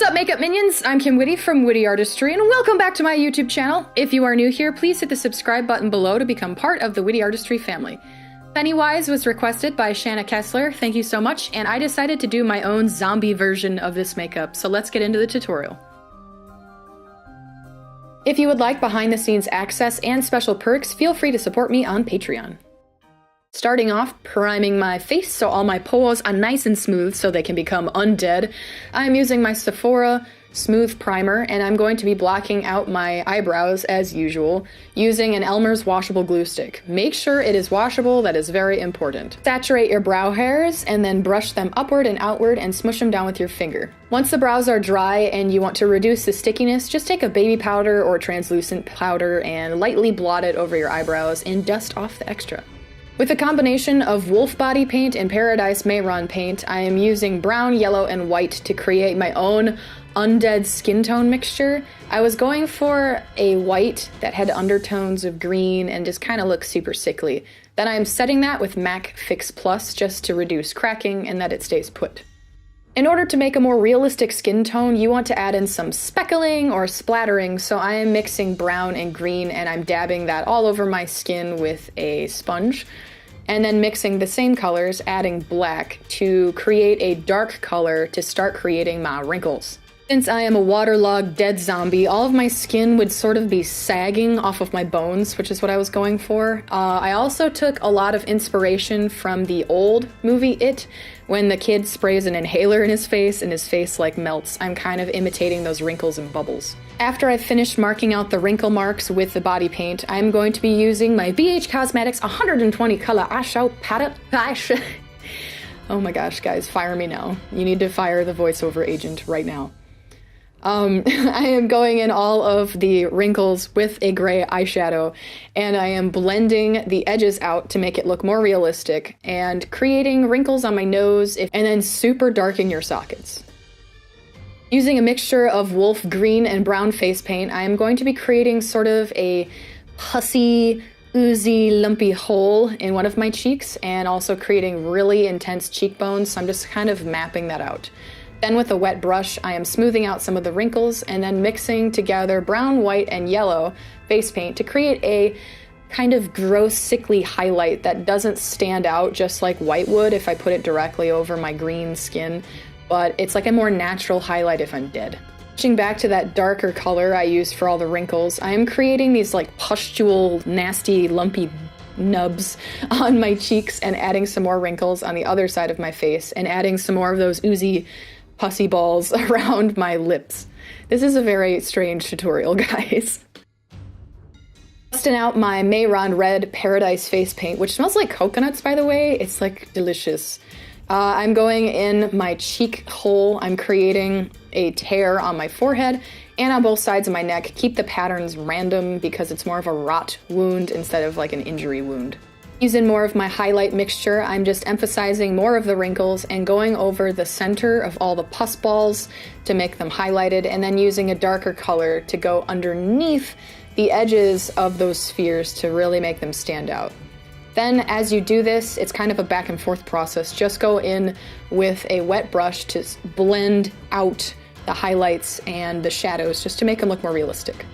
up, makeup minions? I'm Witte from WitteArtistry, and welcome back to my YouTube channel. If you are new here, please hit the subscribe button below to become part of the WitteArtistry family. Pennywise was requested by Shanna Kessler, thank you so much, and I decided to do my own zombie version of this makeup, so let's get into the tutorial. If you would like behind-the-scenes access and special perks, feel free to support me on Patreon. Starting off, priming my face so all my pores are nice and smooth so they can become undead. I'm using my Sephora Smooth Primer, and I'm going to be blocking out my eyebrows as usual, using an Elmers washable glue stick. Make sure it is washable, that is very important. Saturate your brow hairs, and then brush them upward and outward and smush them down with your finger. Once the brows are dry and you want to reduce the stickiness, just take a baby powder or translucent powder and lightly blot it over your eyebrows and dust off the extra. With a combination of wolf body paint and Paradise Mayron paint, I am using brown, yellow, and white to create my own undead skin tone mixture. I was going for a white that had undertones of green and just kind of looks super sickly. Then I'm setting that with MAC Fix Plus just to reduce cracking and that it stays put. In order to make a more realistic skin tone, you want to add in some speckling or splattering, so I am mixing brown and green and I'm dabbing that all over my skin with a sponge. And then mixing the same colors, adding black to create a dark color to start creating my wrinkles. Since I am a waterlogged dead zombie, all of my skin would sort of be sagging off of my bones, which is what I was going for. I also took a lot of inspiration from the old movie It, when the kid sprays an inhaler in his face and his face like melts. I'm kind of imitating those wrinkles and bubbles. After I've finished marking out the wrinkle marks with the body paint, I'm going to be using my BH Cosmetics 120 color eyeshadow palette. Oh my gosh, guys, fire me now. You need to fire the voiceover agent right now. I am going in all of the wrinkles with a gray eyeshadow, and I am blending the edges out to make it look more realistic, and creating wrinkles on my nose, and then super darken your sockets. Using a mixture of wolf green and brown face paint, I am going to be creating sort of a pussy, oozy, lumpy hole in one of my cheeks, and also creating really intense cheekbones, so I'm just kind of mapping that out. Then with a wet brush, I am smoothing out some of the wrinkles and then mixing together brown, white, and yellow face paint to create a kind of gross, sickly highlight that doesn't stand out just like white would if I put it directly over my green skin, but it's like a more natural highlight if I'm dead. Switching back to that darker color I used for all the wrinkles, I am creating these like pustule, nasty, lumpy nubs on my cheeks and adding some more wrinkles on the other side of my face and adding some more of those oozy pussy balls around my lips. This is a very strange tutorial, guys. Busting out my Mayron Red Paradise face paint, which smells like coconuts, by the way. It's like delicious. I'm going in my cheek hole. I'm creating a tear on my forehead and on both sides of my neck. Keep the patterns random because it's more of a rot wound instead of like an injury wound. Using more of my highlight mixture, I'm just emphasizing more of the wrinkles and going over the center of all the pus balls to make them highlighted, and then using a darker color to go underneath the edges of those spheres to really make them stand out. Then as you do this, it's kind of a back and forth process. Just go in with a wet brush to blend out the highlights and the shadows just to make them look more realistic.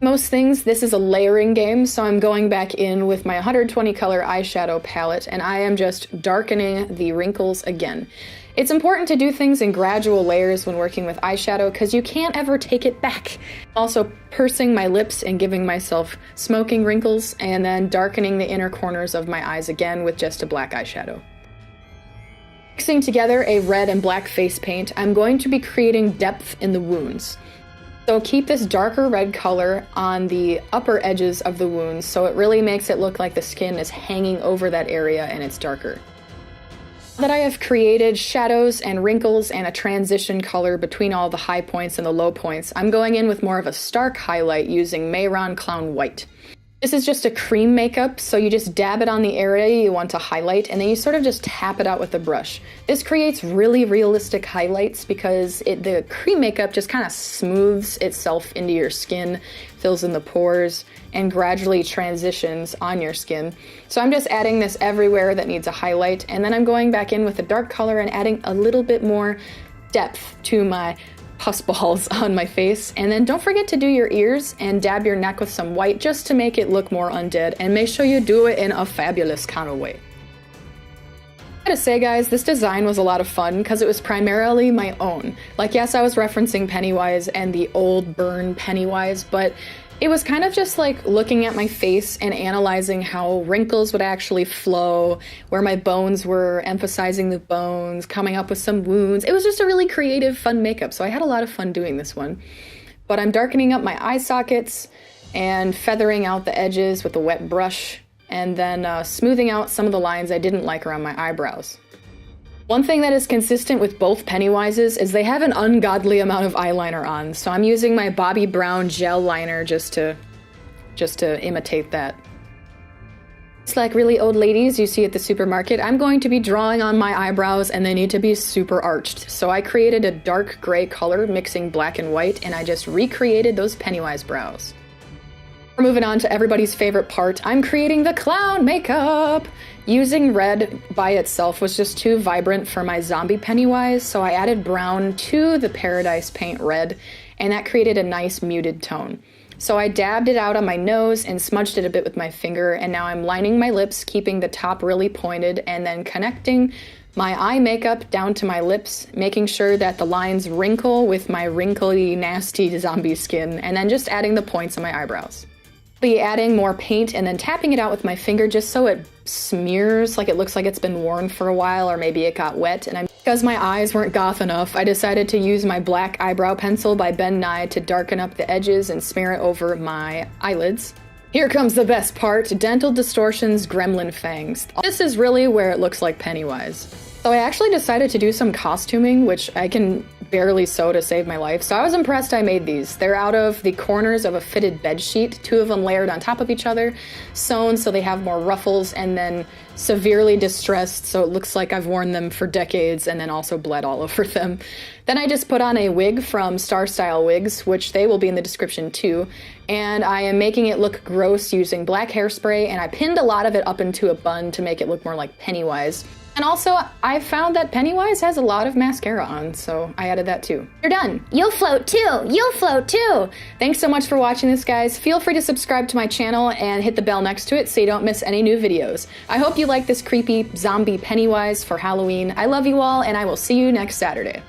Most things, this is a layering game, so I'm going back in with my 120 color eyeshadow palette and I am just darkening the wrinkles again. It's important to do things in gradual layers when working with eyeshadow because you can't ever take it back. Also pursing my lips and giving myself smoking wrinkles and then darkening the inner corners of my eyes again with just a black eyeshadow. Mixing together a red and black face paint, I'm going to be creating depth in the wounds. So keep this darker red color on the upper edges of the wounds so it really makes it look like the skin is hanging over that area and it's darker. Now that I have created shadows and wrinkles and a transition color between all the high points and the low points, I'm going in with more of a stark highlight using Mayron Clown White. This is just a cream makeup, so you just dab it on the area you want to highlight, and then you sort of just tap it out with a brush. This creates really realistic highlights because the cream makeup just kind of smooths itself into your skin, fills in the pores, and gradually transitions on your skin. So I'm just adding this everywhere that needs a highlight, and then I'm going back in with a dark color and adding a little bit more depth to my pus balls on my face. And then don't forget to do your ears and dab your neck with some white just to make it look more undead, and make sure you do it in a fabulous kind of way. I gotta say guys, this design was a lot of fun because it was primarily my own. Like, yes, I was referencing Pennywise and the old burn Pennywise, but it was kind of just like looking at my face and analyzing how wrinkles would actually flow, where my bones were, emphasizing the bones, coming up with some wounds. It was just a really creative, fun makeup, so I had a lot of fun doing this one. But I'm darkening up my eye sockets and feathering out the edges with a wet brush, and then smoothing out some of the lines I didn't like around my eyebrows. One thing that is consistent with both Pennywises is they have an ungodly amount of eyeliner on, so I'm using my Bobbi Brown gel liner just to imitate that. It's like really old ladies you see at the supermarket. I'm going to be drawing on my eyebrows, and they need to be super arched. So I created a dark gray color mixing black and white, and I just recreated those Pennywise brows. We're moving on to everybody's favorite part. I'm creating the clown makeup! Using red by itself was just too vibrant for my zombie Pennywise, so I added brown to the Paradise Paint red, and that created a nice muted tone. So I dabbed it out on my nose and smudged it a bit with my finger, and now I'm lining my lips, keeping the top really pointed, and then connecting my eye makeup down to my lips, making sure that the lines wrinkle with my wrinkly, nasty zombie skin, and then just adding the points on my eyebrows. Be adding more paint and then tapping it out with my finger just so it smears, like it looks like it's been worn for a while, or maybe it got wet. And because my eyes weren't goth enough, I decided to use my black eyebrow pencil by Ben Nye to darken up the edges and smear it over my eyelids. Here comes the best part, Dental Distortion's Gremlin Fangs. This is really where it looks like Pennywise. So I actually decided to do some costuming, which I can barely sew to save my life, so I was impressed I made these. They're out of the corners of a fitted bed sheet, 2 of them layered on top of each other, sewn so they have more ruffles, and then severely distressed so it looks like I've worn them for decades and then also bled all over them. Then I just put on a wig from Star Style Wigs, which they will be in the description too, and I am making it look gross using black hairspray, and I pinned a lot of it up into a bun to make it look more like Pennywise. And also, I found that Pennywise has a lot of mascara on, so I added that too. You're done. You'll float too. You'll float too. Thanks so much for watching this, guys. Feel free to subscribe to my channel and hit the bell next to it so you don't miss any new videos. I hope you like this creepy zombie Pennywise for Halloween. I love you all, and I will see you next Saturday.